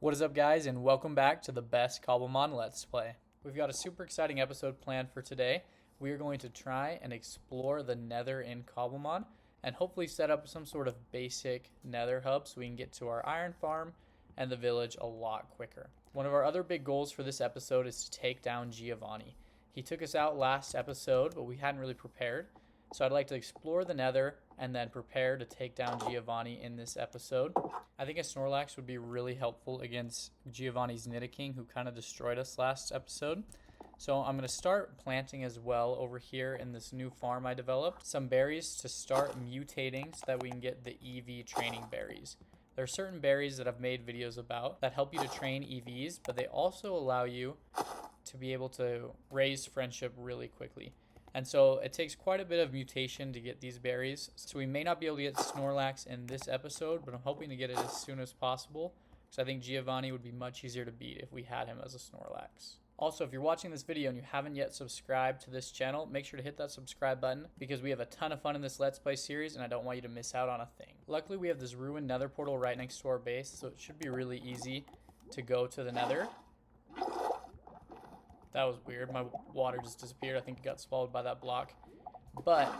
What is up, guys, and welcome back to the best Cobblemon Let's Play. We've got a super exciting episode planned for today. We are going to try and explore the Nether in Cobblemon and hopefully set up some sort of basic Nether hub so we can get to our iron farm and the village a lot quicker. One of our other big goals for this episode is to take down Giovanni. He took us out last episode, but we hadn't really prepared. So I'd like to explore the Nether and then prepare to take down Giovanni in this episode. I think a Snorlax would be really helpful against Giovanni's Nidoking, who kind of destroyed us last episode. So I'm going to start planting as well over here in this new farm I developed. Some berries to start mutating so that we can get the Eevee training berries. There are certain berries that I've made videos about that help you to train EVs, but they also allow you to be able to raise friendship really quickly. And so it takes quite a bit of mutation to get these berries. So we may not be able to get Snorlax in this episode, but I'm hoping to get it as soon as possible, because I think Giovanni would be much easier to beat if we had him as a Snorlax. Also, if you're watching this video and you haven't yet subscribed to this channel, make sure to hit that subscribe button, because we have a ton of fun in this Let's Play series and I don't want you to miss out on a thing. Luckily, we have this ruined Nether portal right next to our base, so it should be really easy to go to the Nether. That was weird. My water just disappeared. I think it got swallowed by that block. But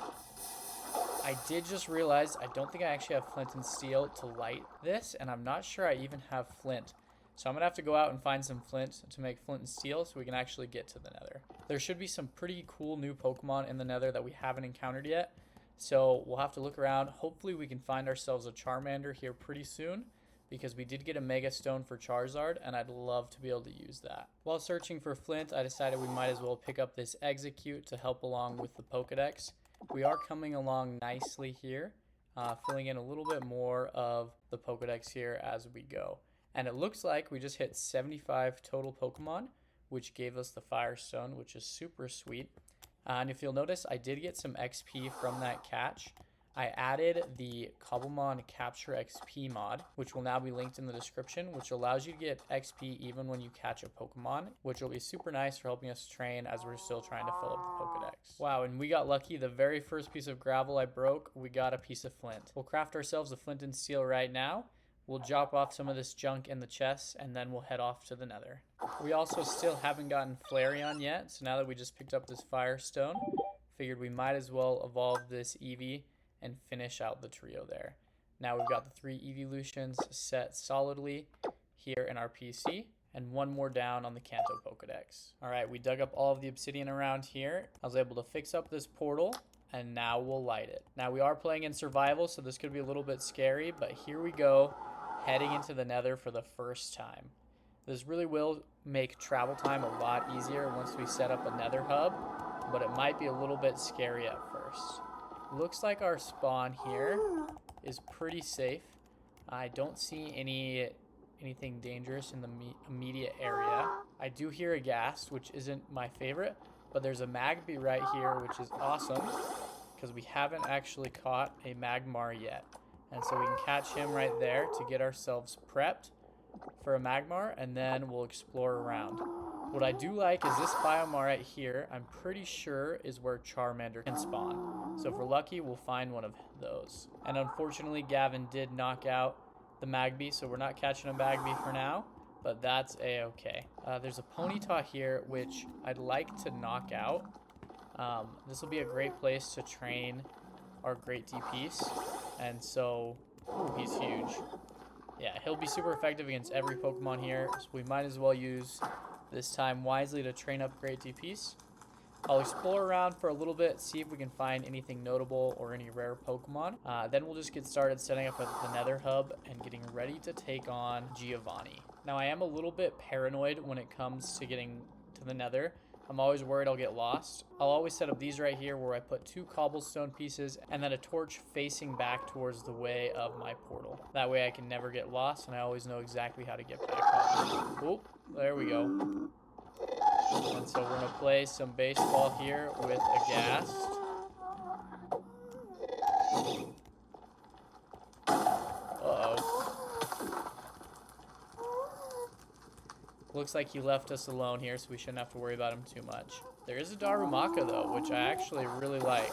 I did just realize I don't think I actually have flint and steel to light this, and I'm not sure I even have flint. So I'm going to have to go out and find some flint to make flint and steel so we can actually get to the Nether. There should be some pretty cool new Pokemon in the Nether that we haven't encountered yet. So we'll have to look around. Hopefully we can find ourselves a Charmander here pretty soon, because we did get a Mega Stone for Charizard, and I'd love to be able to use that. While searching for flint, I decided we might as well pick up this Execute to help along with the Pokedex. We are coming along nicely here, filling in a little bit more of the Pokedex here as we go. And it looks like we just hit 75 total Pokemon, which gave us the Firestone, which is super sweet. And if you'll notice, I did get some XP from that catch. I added the Cobblemon Capture XP mod, which will now be linked in the description, which allows you to get XP even when you catch a Pokemon, which will be super nice for helping us train as we're still trying to fill up the Pokedex. Wow, and we got lucky. The very first piece of gravel I broke, we got a piece of flint. We'll craft ourselves a flint and steel right now. We'll drop off some of this junk in the chests, and then we'll head off to the Nether. We also still haven't gotten Flareon yet, so now that we just picked up this Firestone, figured we might as well evolve this Eevee and finish out the trio there. Now we've got the 3 evolutions set solidly here in our PC, and one more down on the Kanto Pokedex. Alright, we dug up all of the obsidian around here. I was able to fix up this portal, and now we'll light it. Now we are playing in survival, so this could be a little bit scary, but here we go, heading into the Nether for the first time. This really will make travel time a lot easier once we set up a Nether hub, but it might be a little bit scary at first. Looks like our spawn here is pretty safe. I don't see anything dangerous in the immediate area. I do hear a ghast, which isn't my favorite, but there's a Magby right here, which is awesome, because we haven't actually caught a Magmar yet. And so we can catch him right there to get ourselves prepped for a Magmar, and then we'll explore around. What I do like is this biome right here, I'm pretty sure is where Charmander can spawn. So if we're lucky, we'll find one of those. And unfortunately, Gavin did knock out the Magby, so we're not catching a Magby for now, but that's a-okay. There's a Ponyta here, which I'd like to knock out. This will be a great place to train our great DPs. And so, ooh, he's huge. Yeah, he'll be super effective against every Pokemon here, so we might as well use this time wisely to train up great DPs. I'll explore around for a little bit, see if we can find anything notable or any rare Pokemon. Then we'll just get started setting up the Nether hub and getting ready to take on Giovanni. Now, I am a little bit paranoid when it comes to getting to the Nether. I'm always worried I'll get lost. I'll always set up these right here where I put 2 cobblestone pieces and then a torch facing back towards the way of my portal. That way I can never get lost and I always know exactly how to get back up. Oh, there we go. And so we're going to play some baseball here with a ghast. Uh-oh. Looks like he left us alone here, so we shouldn't have to worry about him too much. There is a Darumaka, though, which I actually really like.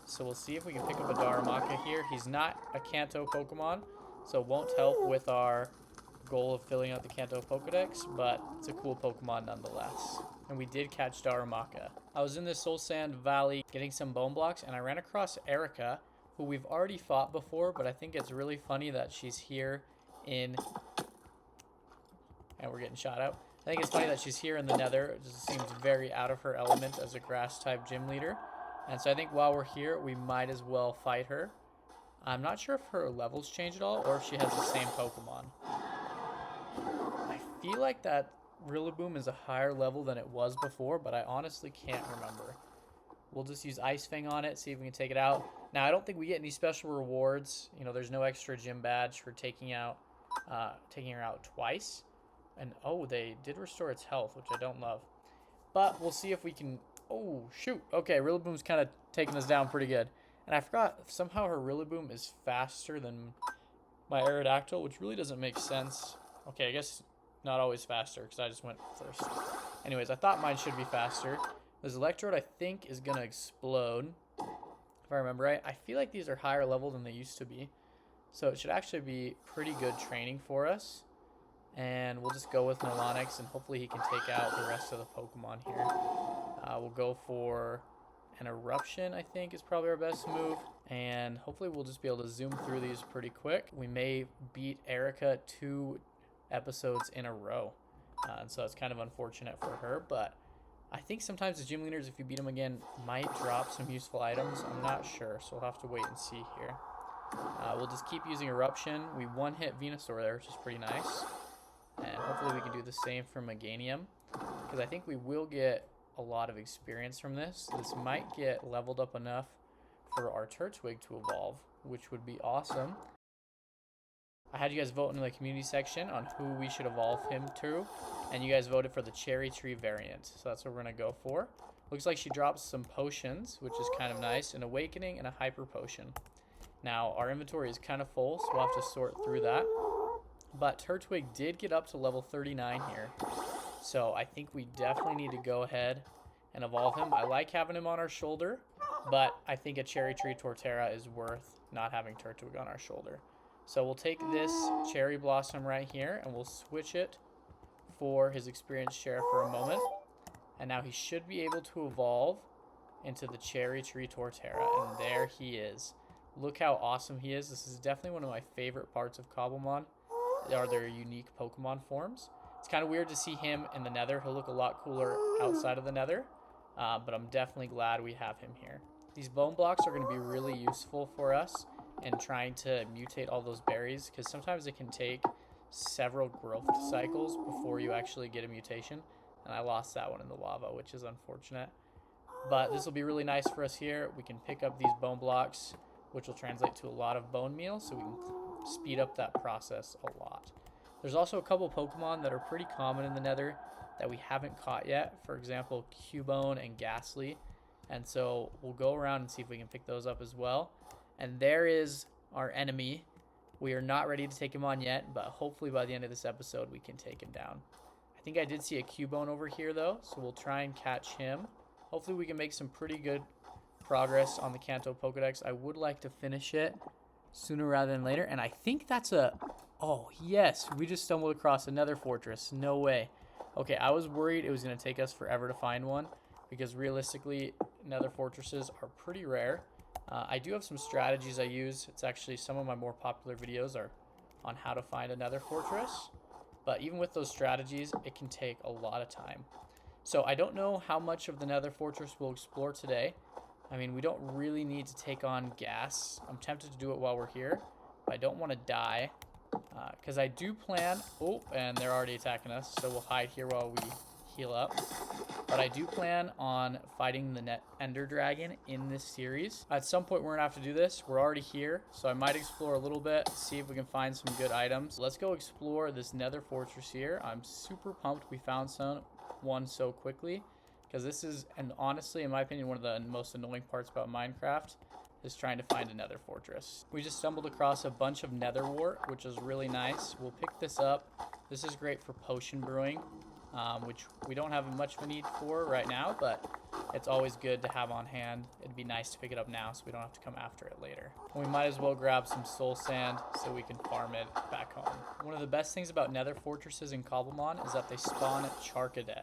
So we'll see if we can pick up a Darumaka here. He's not a Kanto Pokemon, so it won't help with our goal of filling out the Kanto Pokedex, but it's a cool Pokemon nonetheless. And we did catch Darumaka. I was in the Soul Sand Valley getting some bone blocks, and I ran across Erica, who we've already fought before, but I think it's really funny that she's here in... And we're getting shot out. I think it's funny that she's here in the Nether. It just seems very out of her element as a grass-type gym leader. And so I think while we're here, we might as well fight her. I'm not sure if her levels change at all or if she has the same Pokemon. I feel like that Rillaboom is a higher level than it was before, but I honestly can't remember. We'll just use Ice Fang on it, see if we can take it out. Now, I don't think we get any special rewards. You know, there's no extra gym badge for taking her out twice. And, oh, they did restore its health, which I don't love. But we'll see if we can... Oh, shoot. Okay, Rillaboom's kind of taking us down pretty good. And I forgot, somehow her Rillaboom is faster than my Aerodactyl, which really doesn't make sense. Okay, I guess not always faster, because I just went first. Anyways, I thought mine should be faster. This Electrode, I think, is going to explode. If I remember right. I feel like these are higher level than they used to be. So it should actually be pretty good training for us. And we'll just go with Nolonix, and hopefully he can take out the rest of the Pokemon here. We'll go for an Eruption, I think, is probably our best move. And hopefully we'll just be able to zoom through these pretty quick. We may beat Erica 2 episodes in a row. And so it's kind of unfortunate for her. But I think sometimes the gym leaders, if you beat them again, might drop some useful items. I'm not sure, so we'll have to wait and see here. We'll just keep using Eruption. We one-hit Venusaur there, which is pretty nice. And hopefully we can do the same for Meganium, because I think we will get a lot of experience from this. This might get leveled up enough for our Turtwig to evolve, which would be awesome. I had you guys vote in the community section on who we should evolve him to, and you guys voted for the Cherry Tree variant, so that's what we're going to go for. Looks like she drops some potions, which is kind of nice, an Awakening and a Hyper Potion. Now, our inventory is kind of full, so we'll have to sort through that. But Turtwig did get up to level 39 here. So I think we definitely need to go ahead and evolve him. I like having him on our shoulder, but I think a Cherry Tree Torterra is worth not having Turtwig on our shoulder. So we'll take this Cherry Blossom right here, and we'll switch it for his experience share for a moment. And now he should be able to evolve into the Cherry Tree Torterra, and there he is. Look how awesome he is. This is definitely one of my favorite parts of Cobblemon. Are their unique Pokemon forms. It's kind of weird to see him in the Nether. He'll look a lot cooler outside of the Nether, but I'm definitely glad we have him here. These bone blocks are going to be really useful for us in trying to mutate all those berries, because sometimes it can take several growth cycles before you actually get a mutation, and I lost that one in the lava, which is unfortunate. But this will be really nice for us here. We can pick up these bone blocks, which will translate to a lot of bone meal, so we can speed up that process a lot. There's also a couple Pokemon that are pretty common in the Nether that we haven't caught yet. For example, Cubone and Ghastly. And so we'll go around and see if we can pick those up as well. And there is our enemy. We are not ready to take him on yet, but hopefully by the end of this episode we can take him down. I think I did see a Cubone over here though, so we'll try and catch him. Hopefully we can make some pretty good progress on the Kanto Pokedex. I would like to finish it sooner rather than later, and I think that's a... Oh, yes, we just stumbled across a Nether Fortress. No way. Okay, I was worried it was going to take us forever to find one, because realistically, Nether Fortresses are pretty rare. I do have some strategies I use. It's actually some of my more popular videos are on how to find a Nether Fortress, but even with those strategies, it can take a lot of time. So I don't know how much of the Nether Fortress we'll explore today. I mean, we don't really need to take on gas. I'm tempted to do it while we're here, but I don't want to die. Because I do plan... Oh, and they're already attacking us, so we'll hide here while we heal up. But I do plan on fighting the Ender Dragon in this series. At some point, we're going to have to do this. We're already here, so I might explore a little bit, see if we can find some good items. Let's go explore this Nether Fortress here. I'm super pumped we found one so quickly. Because this is, and honestly, in my opinion, one of the most annoying parts about Minecraft is trying to find a Nether Fortress. We just stumbled across a bunch of Nether Wart, which is really nice. We'll pick this up. This is great for potion brewing, which we don't have much of a need for right now, but it's always good to have on hand. It'd be nice to pick it up now so we don't have to come after it later. We might as well grab some soul sand so we can farm it back home. One of the best things about Nether Fortresses in Cobblemon is that they spawn Charcadet,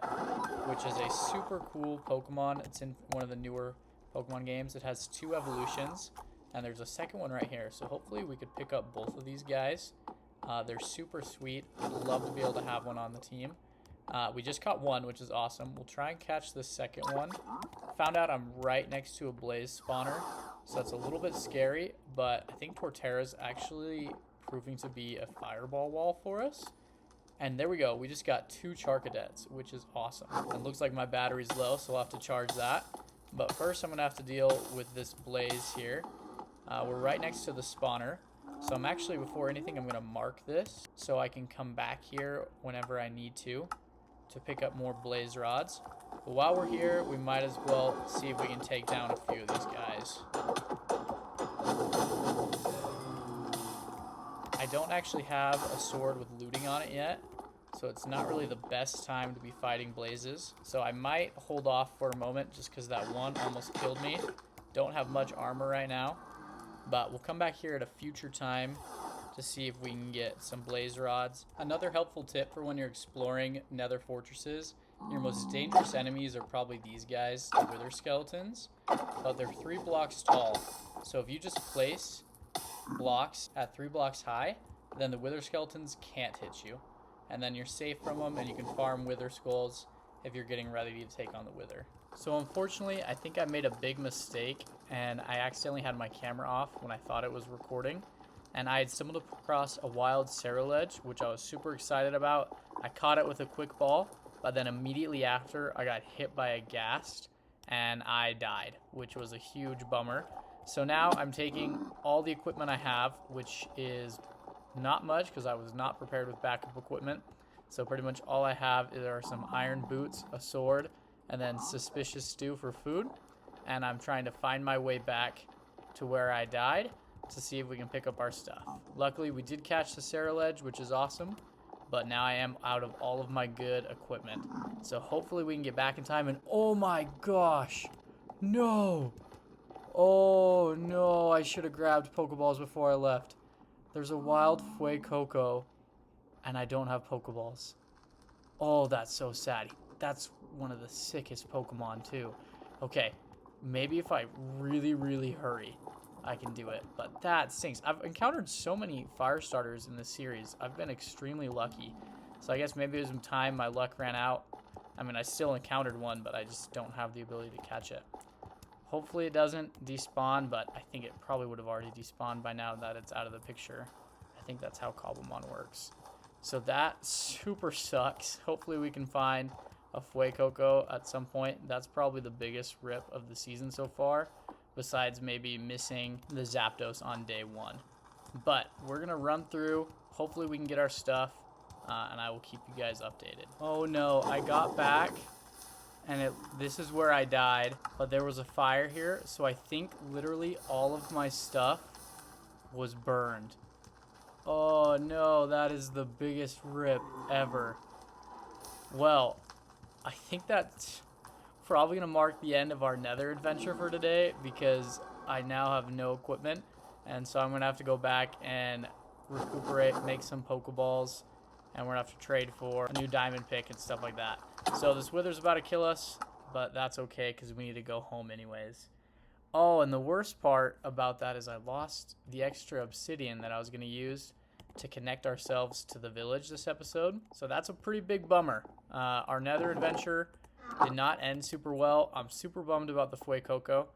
which is a super cool Pokemon. It's in one of the newer Pokemon games. It has 2 evolutions, and there's a second one right here. So hopefully we could pick up both of these guys. They're super sweet. I'd love to be able to have one on the team. We just caught one, which is awesome. We'll try and catch the second one. Found out I'm right next to a blaze spawner, so that's a little bit scary, but I think Torterra's actually proving to be a fireball wall for us. And there we go. We just got 2 Charcadets, which is awesome. It looks like my battery's low, so I'll have to charge that. But first, I'm going to have to deal with this blaze here. We're right next to the spawner. So I'm actually, before anything, I'm going to mark this so I can come back here whenever I need to pick up more blaze rods. But while we're here, we might as well see if we can take down a few of these guys. I don't actually have a sword with looting on it yet, so it's not really the best time to be fighting blazes. So I might hold off for a moment just because that one almost killed me. Don't have much armor right now. But we'll come back here at a future time to see if we can get some blaze rods. Another helpful tip for when you're exploring Nether Fortresses, your most dangerous enemies are probably these guys, the Wither Skeletons, but they're 3 blocks tall. So if you just place blocks at 3 blocks high, then the Wither Skeletons can't hit you. And then you're safe from them, and you can farm Wither Skulls if you're getting ready to take on the Wither. So unfortunately, I think I made a big mistake, and I accidentally had my camera off when I thought it was recording. And I had stumbled across a wild Cerulege, which I was super excited about. I caught it with a quick ball, but then immediately after, I got hit by a ghast, and I died, which was a huge bummer. So now I'm taking all the equipment I have, which is not much because I was not prepared with backup equipment. So pretty much all I have are some iron boots, a sword, and then suspicious stew for food. And I'm trying to find my way back to where I died to see if we can pick up our stuff. Luckily, we did catch the Cerulege, which is awesome, but now I am out of all of my good equipment. So hopefully we can get back in time. And oh my gosh, no. Oh no, I should have grabbed Pokeballs before I left. There's a wild Fuecoco, and I don't have Pokeballs. Oh, that's so sad. That's one of the sickest Pokemon too. Okay, maybe if I really, really hurry, I can do it, but that stinks. I've encountered so many fire starters in this series. I've been extremely lucky. So I guess maybe it was some time my luck ran out. I mean, I still encountered one, but I just don't have the ability to catch it. Hopefully it doesn't despawn, but I think it probably would have already despawned by now that it's out of the picture. I think that's how Cobblemon works. So that super sucks. Hopefully we can find a Fuecoco at some point. That's probably the biggest rip of the season so far, besides maybe missing the Zapdos on day 1. But we're going to run through. Hopefully we can get our stuff, and I will keep you guys updated. Oh no, I got back, and this is where I died, but there was a fire here, so I think literally all of my stuff was burned. Oh no, that is the biggest rip ever. Well, I think that's probably going to mark the end of our Nether adventure for today, because I now have no equipment, and so I'm going to have to go back and recuperate, make some Pokeballs, and we're going to have to trade for a new diamond pick and stuff like that. So this Wither's about to kill us, but that's okay because we need to go home anyways. Oh, and the worst part about that is I lost the extra obsidian that I was going to use to connect ourselves to the village this episode. So that's a pretty big bummer. Our Nether adventure did not end super well. I'm super bummed about the Fuecoco,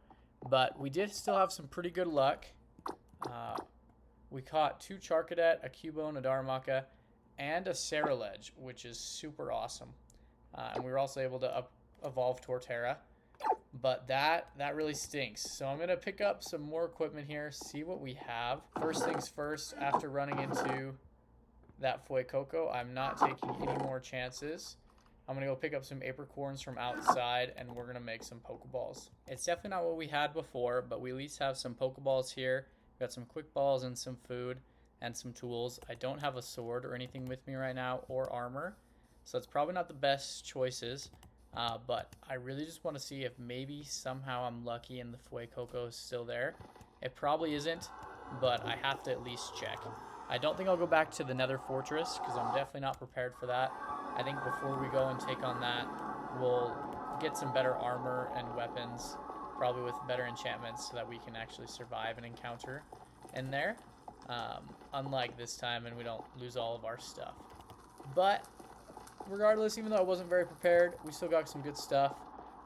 but we did still have some pretty good luck. We caught 2 Charcadet, a Cubone, a Darumaka, and a Cerulege, which is super awesome. And we were also able to evolve Torterra, but that really stinks. So I'm going to pick up some more equipment here, see what we have. First things first, after running into that Fuecoco, I'm not taking any more chances. I'm going to go pick up some apricorns from outside, and we're going to make some Pokeballs. It's definitely not what we had before, but we at least have some Pokeballs here. We've got some quick balls and some food and some tools. I don't have a sword or anything with me right now, or armor, so it's probably not the best choices. But I really just want to see if maybe somehow I'm lucky and the Fuecoco is still there. It probably isn't, but I have to at least check. I don't think I'll go back to the Nether Fortress because I'm definitely not prepared for that. I think before we go and take on that, we'll get some better armor and weapons, probably with better enchantments so that we can actually survive an encounter in there. Unlike this time, and we don't lose all of our stuff. But regardless, even though I wasn't very prepared, we still got some good stuff.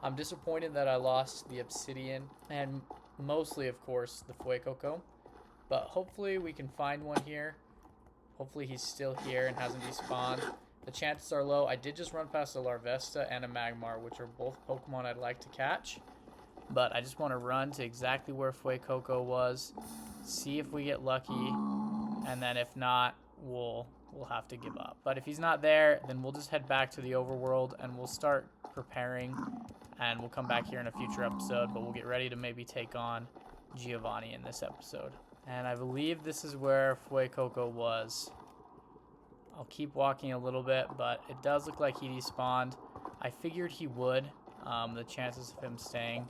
I'm disappointed that I lost the obsidian and mostly, of course, the Fuecoco. But hopefully we can find one here. Hopefully he's still here and hasn't despawned. The chances are low. I did just run past a Larvesta and a Magmar, which are both Pokemon I'd like to catch. But I just want to run to exactly where Fuecoco was, see if we get lucky, and then if not, we'll have to give up. But if he's not there, then we'll just head back to the overworld and we'll start preparing, and we'll come back here in a future episode, but we'll get ready to maybe take on Giovanni in this episode. And I believe this is where Fuecoco was. I'll keep walking a little bit, but it does look like he despawned. I figured he would. The chances of him staying,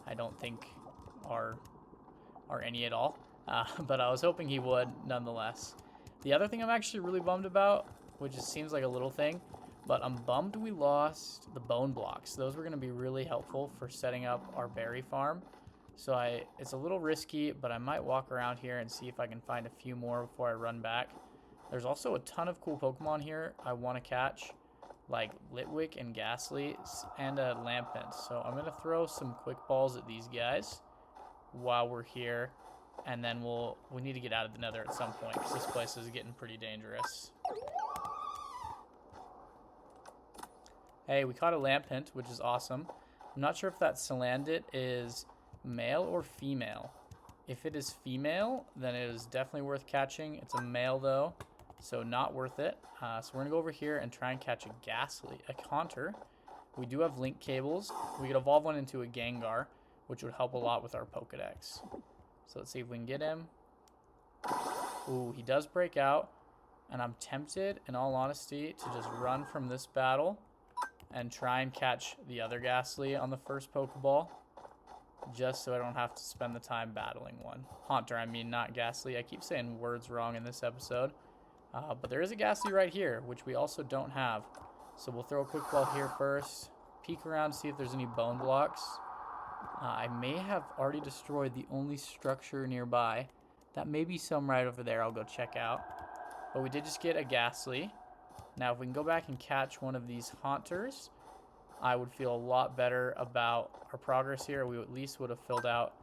I don't think are any at all. But I was hoping he would nonetheless. The other thing I'm actually really bummed about, which just seems like a little thing, but I'm bummed we lost the bone blocks. Those were going to be really helpful for setting up our berry farm. So it's a little risky, but I might walk around here and see if I can find a few more before I run back. There's also a ton of cool Pokemon here I want to catch, like Litwick and Ghastly and a Lampent. So I'm going to throw some quick balls at these guys while we're here. And then we need to get out of the Nether at some point because this place is getting pretty dangerous. Hey, we caught a Lampent, which is awesome. I'm not sure if that Salandit is male or female. If it is female, then it is definitely worth catching. It's a male though, so not worth it. So we're gonna go over here and try and catch a Ghastly, a Haunter. We do have link cables. We could evolve one into a Gengar, which would help a lot with our Pokedex. So let's see if we can get him. Ooh, he does break out, and I'm tempted, in all honesty, to just run from this battle and try and catch the other Ghastly on the first Pokeball, just so I don't have to spend the time battling one. Haunter, I mean, not Ghastly. I keep saying words wrong in this episode. But there is a Ghastly right here, which we also don't have. So we'll throw a quick ball here first, peek around, see if there's any bone blocks. I may have already destroyed the only structure nearby. That may be some right over there. I'll go check out. But we did just get a Ghastly. Now, if we can go back and catch one of these Haunters, I would feel a lot better about our progress here. We at least would have filled out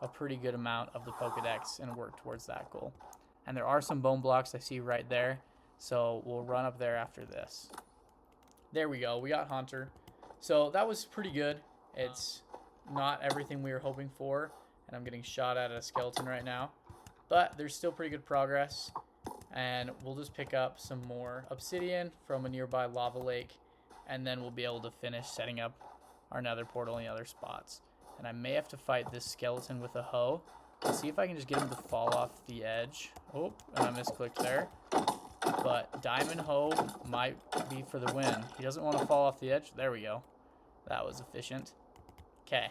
a pretty good amount of the Pokedex and worked towards that goal. And there are some bone blocks I see right there. So we'll run up there after this. There we go. We got Haunter. So that was pretty good. It's not everything we were hoping for, and I'm getting shot at a skeleton right now, but there's still pretty good progress, and we'll just pick up some more obsidian from a nearby lava lake, and then we'll be able to finish setting up our nether portal in the other spots. And I may have to fight this skeleton with a hoe. Let's see if I can just get him to fall off the edge. Oh, and I misclicked there. But Diamond Hoe might be for the win. He doesn't want to fall off the edge. There we go. That was efficient. Okay.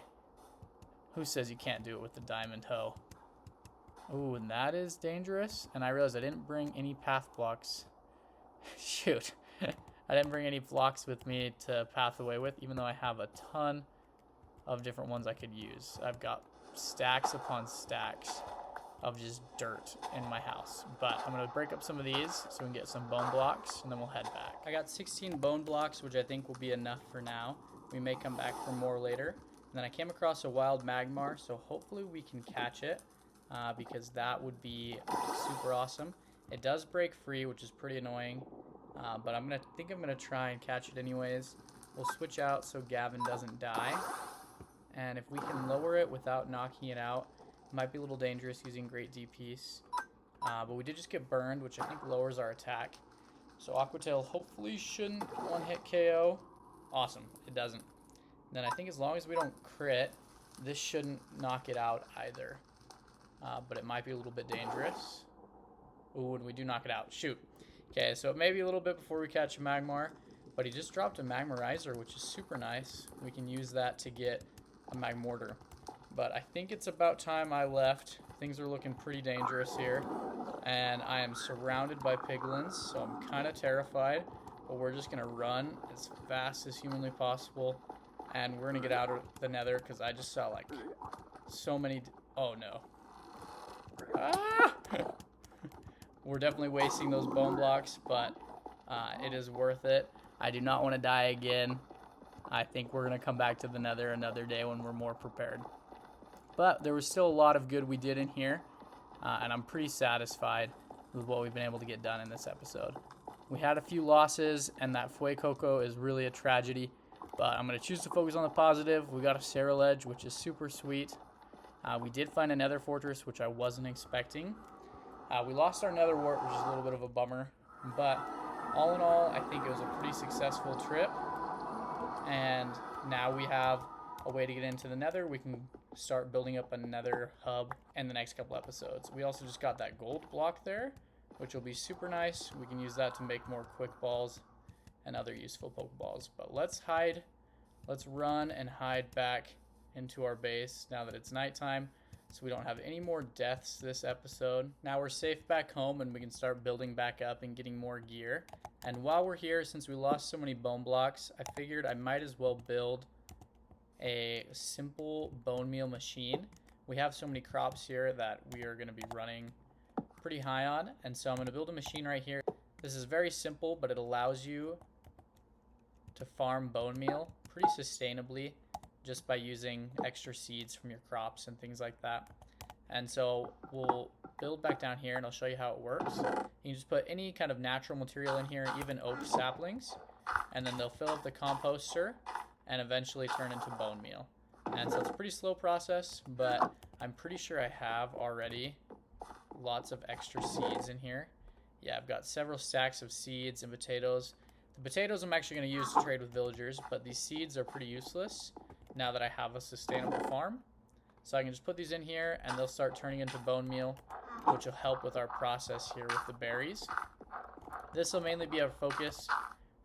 Who says you can't do it with the Diamond Hoe? Ooh, and that is dangerous. And I realized I didn't bring any path blocks. Shoot. I didn't bring any blocks with me to path away with, even though I have a ton of different ones I could use. I've got stacks upon stacks of just dirt in my house. But I'm going to break up some of these so we can get some bone blocks, and then we'll head back. I got 16 bone blocks, which I think will be enough for now. We may come back for more later. And then I came across a wild Magmar, so hopefully we can catch it, because that would be super awesome. It does break free, which is pretty annoying, but I think I'm gonna try and catch it anyways. We'll switch out so Gavin doesn't die, and if we can lower it without knocking it out, it might be a little dangerous using Great DPs. But we did just get burned, which I think lowers our attack. So Aqua Tail hopefully shouldn't one-hit KO. Awesome, it doesn't. Then I think as long as we don't crit, this shouldn't knock it out either. But it might be a little bit dangerous. Ooh, and we do knock it out. Shoot. Okay, so it may be a little bit before we catch a Magmar, But he just dropped a Magmarizer, which is super nice. We can use that to get a Magmortar. But I think it's about time I left. Things are looking pretty dangerous here. And I am surrounded by piglins, so I'm kind of terrified. But we're just going to run as fast as humanly possible. And we're going to get out of the nether because I just saw like so many... Oh no. Ah! We're definitely wasting those bone blocks, but it is worth it. I do not want to die again. I think we're going to come back to the nether another day when we're more prepared. But there was still a lot of good we did in here, and I'm pretty satisfied with what we've been able to get done in this episode. We had a few losses, and that Fuecoco is really a tragedy, but I'm going to choose to focus on the positive. We got a Sarah Ledge, which is super sweet. We did find a Nether Fortress, which I wasn't expecting. We lost our Nether Wart, which is a little bit of a bummer, but all in all, I think it was a pretty successful trip, and now we have a way to get into the nether. We can start building up a nether hub in the next couple episodes. We also just got that gold block there, which will be super nice. We can use that to make more quick balls and other useful Pokeballs. But let's hide. Let's run and hide back into our base now that it's nighttime, so we don't have any more deaths this episode. Now we're safe back home and we can start building back up and getting more gear. And while we're here, since we lost so many bone blocks, I figured I might as well build a simple bone meal machine. We have so many crops here that we are going to be running pretty high on, and so I'm going to build a machine right here. This is very simple, but it allows you to farm bone meal pretty sustainably just by using extra seeds from your crops and things like that. And so we'll build back down here and I'll show you how it works. You can just put any kind of natural material in here, even oak saplings, and then they'll fill up the composter and eventually turn into bone meal. And so it's a pretty slow process, but I'm pretty sure I have already lots of extra seeds in here. Yeah, I've got several stacks of seeds and potatoes. The potatoes I'm actually going to use to trade with villagers, but these seeds are pretty useless now that I have a sustainable farm. So I can just put these in here and they'll start turning into bone meal, which will help with our process here with the berries. This will mainly be our focus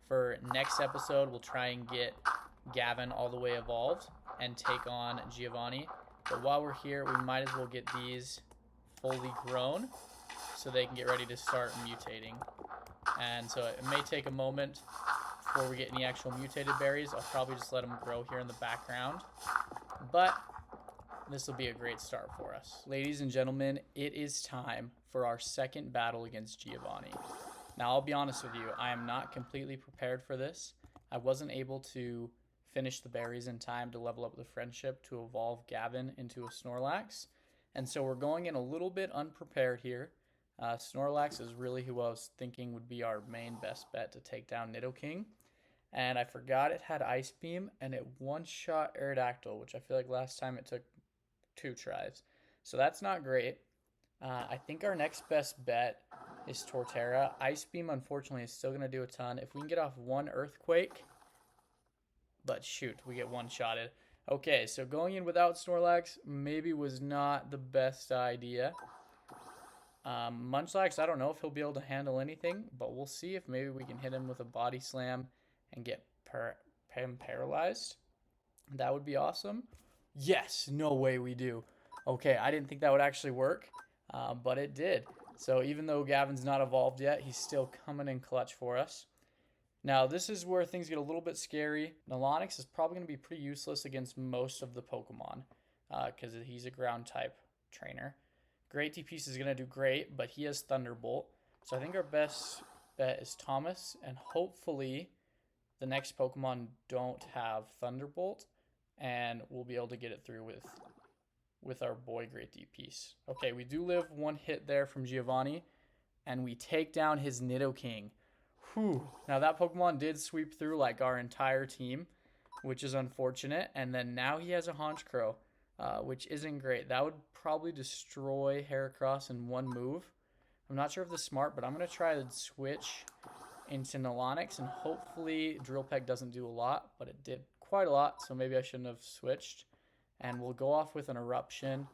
for next episode. We'll try and get Gavin all the way evolved and take on Giovanni. But while we're here, we might as well get these fully grown so they can get ready to start mutating. And so it may take a moment before we get any actual mutated berries. I'll probably just let them grow here in the background. But this will be a great start for us. Ladies and gentlemen, it is time for our second battle against Giovanni. Now, I'll be honest with you, I am not completely prepared for this. I wasn't able to finish the berries in time to level up the friendship to evolve Gavin into a Snorlax. And so we're going in a little bit unprepared here. Snorlax is really who I was thinking would be our main best bet to take down Nidoking. And I forgot it had Ice Beam, and it one-shot Aerodactyl, which I feel like last time it took 2 tries. So that's not great. I think our next best bet is Torterra. Ice Beam, unfortunately, is still going to do a ton. If we can get off one Earthquake, but shoot, we get one-shotted. Okay, so going in without Snorlax maybe was not the best idea. Munchlax, I don't know if he'll be able to handle anything, but we'll see if maybe we can hit him with a Body Slam and get him paralyzed. That would be awesome. Yes, no way we do. Okay, I didn't think that would actually work, but it did. So even though Gavin's not evolved yet, he's still coming in clutch for us. Now, this is where things get a little bit scary. Nilonix is probably going to be pretty useless against most of the Pokemon because he's a ground type trainer. Great DPS is going to do great, but he has Thunderbolt. So I think our best bet is Thomas, and hopefully the next Pokemon don't have Thunderbolt, and we'll be able to get it through with our boy Great DPS. Okay, we do live one hit there from Giovanni, and we take down his Nidoking. Whew. Now that Pokemon did sweep through like our entire team, which is unfortunate, and then now he has a Honchkrow, which isn't great. That would probably destroy Heracross in one move. I'm not sure if this is smart, but I'm going to try to switch into Nilonix, and hopefully Drill Peck doesn't do a lot, but it did quite a lot, so maybe I shouldn't have switched. And we'll go off with an Eruption.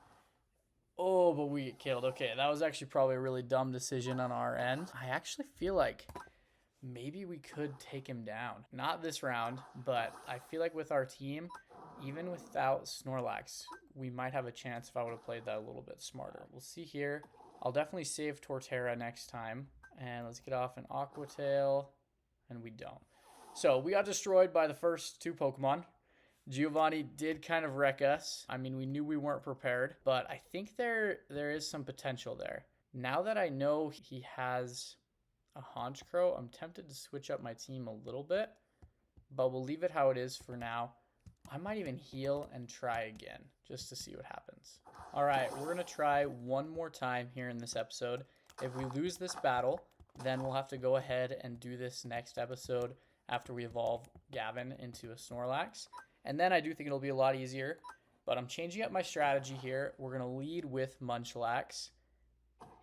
Oh, but we get killed. Okay, that was actually probably a really dumb decision on our end. I actually feel like maybe we could take him down. Not this round, but I feel like with our team, even without Snorlax, we might have a chance if I would have played that a little bit smarter. We'll see here. I'll definitely save Torterra next time. And let's get off an Aqua Tail. And we don't. So we got destroyed by the first 2 Pokemon. Giovanni did kind of wreck us. I mean, we knew we weren't prepared, but I think there is some potential there. Now that I know he has a Honchkrow, I'm tempted to switch up my team a little bit, but we'll leave it how it is for now. I might even heal and try again just to see what happens. All right, we're going to try one more time here in this episode. If we lose this battle, then we'll have to go ahead and do this next episode after we evolve Gavin into a Snorlax. And then I do think it'll be a lot easier, but I'm changing up my strategy here. We're going to lead with Munchlax,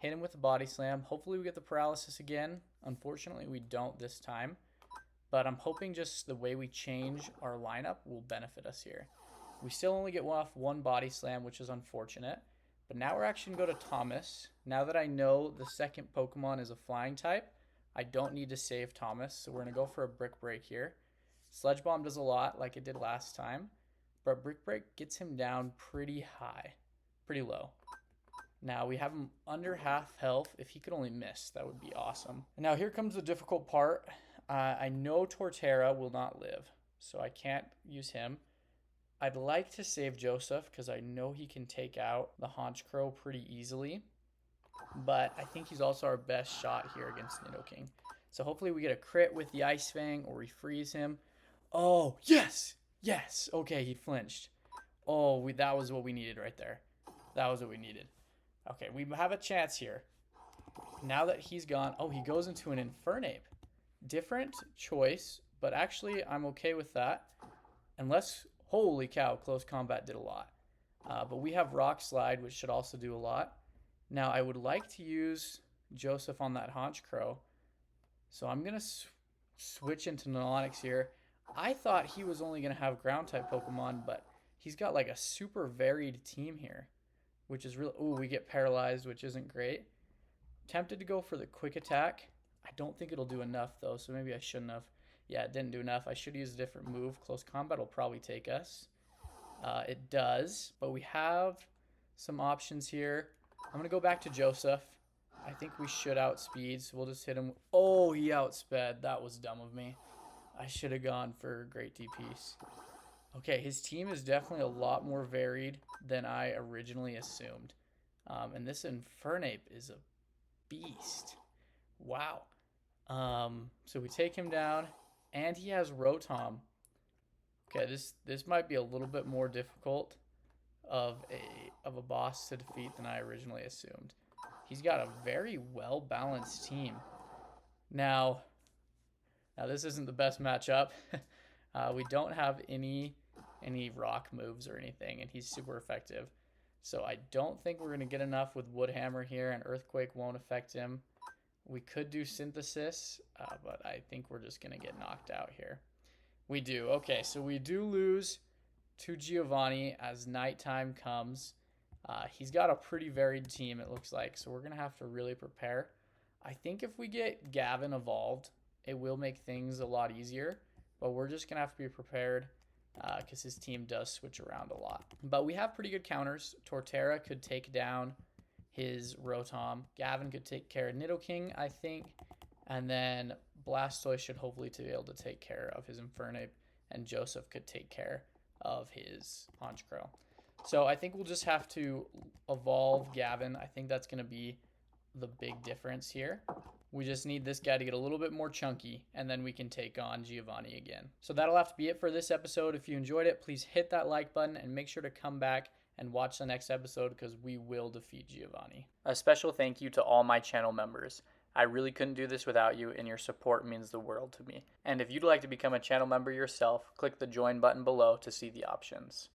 hit him with a Body Slam. Hopefully we get the paralysis again. Unfortunately, we don't this time, but I'm hoping just the way we change our lineup will benefit us here. We still only get off 1 Body Slam, which is unfortunate, but now we're actually going to go to Thomas. Now that I know the second Pokemon is a flying type, I don't need to save Thomas, so we're going to go for a Brick Break here. Sludge Bomb does a lot like it did last time, but Brick Break gets him down pretty high, pretty low. Now we have him under half health. If he could only miss, that would be awesome. Now here comes the difficult part. I know Torterra will not live, so I can't use him. I'd like to save Joseph because I know he can take out the Honchkrow pretty easily, but I think he's also our best shot here against Nidoking. So hopefully we get a crit with the Ice Fang or we freeze him. Oh, yes! Yes! Okay, he flinched. Oh, that was what we needed right there. That was what we needed. Okay, we have a chance here. Now that he's gone, oh, he goes into an Infernape. Different choice, but actually I'm okay with that. Unless, holy cow, close combat did a lot. But we have Rock Slide, which should also do a lot. Now, I would like to use Joseph on that Honchkrow. So I'm going to switch into Nonix here. I thought he was only going to have ground-type Pokemon, but he's got like a super varied team here, which is really... Ooh, we get paralyzed, which isn't great. Tempted to go for the Quick Attack. I don't think it'll do enough, though, so maybe I shouldn't have. Yeah, it didn't do enough. I should use a different move. Close Combat will probably take us. It does, but we have some options here. I'm going to go back to Joseph. I think we should outspeed, so we'll just hit him. Oh, he outsped. That was dumb of me. I should have gone for great DPs. Okay, his team is definitely a lot more varied than I originally assumed. And this Infernape is a beast. Wow. So we take him down, and he has Rotom. Okay, this might be a little bit more difficult of a boss to defeat than I originally assumed. He's got a very well-balanced team. Now this isn't the best matchup. We don't have any rock moves or anything, and he's super effective. So I don't think we're going to get enough with Wood Hammer here, and Earthquake won't affect him. We could do Synthesis, but I think we're just going to get knocked out here. We do. Okay, so we do lose to Giovanni as nighttime comes. He's got a pretty varied team, it looks like, so we're going to have to really prepare. I think if we get Gavin evolved, it will make things a lot easier, but we're just going to have to be prepared because his team does switch around a lot. But we have pretty good counters. Torterra could take down his Rotom. Gavin could take care of Nidoking, I think. And then Blastoise should hopefully be able to take care of his Infernape, and Joseph could take care of his Honchkrow. So I think we'll just have to evolve Gavin. I think that's going to be the big difference here. We just need this guy to get a little bit more chunky, and then we can take on Giovanni again. So that'll have to be it for this episode. If you enjoyed it, please hit that like button and make sure to come back and watch the next episode because we will defeat Giovanni. A special thank you to all my channel members. I really couldn't do this without you, and your support means the world to me. And if you'd like to become a channel member yourself, click the join button below to see the options.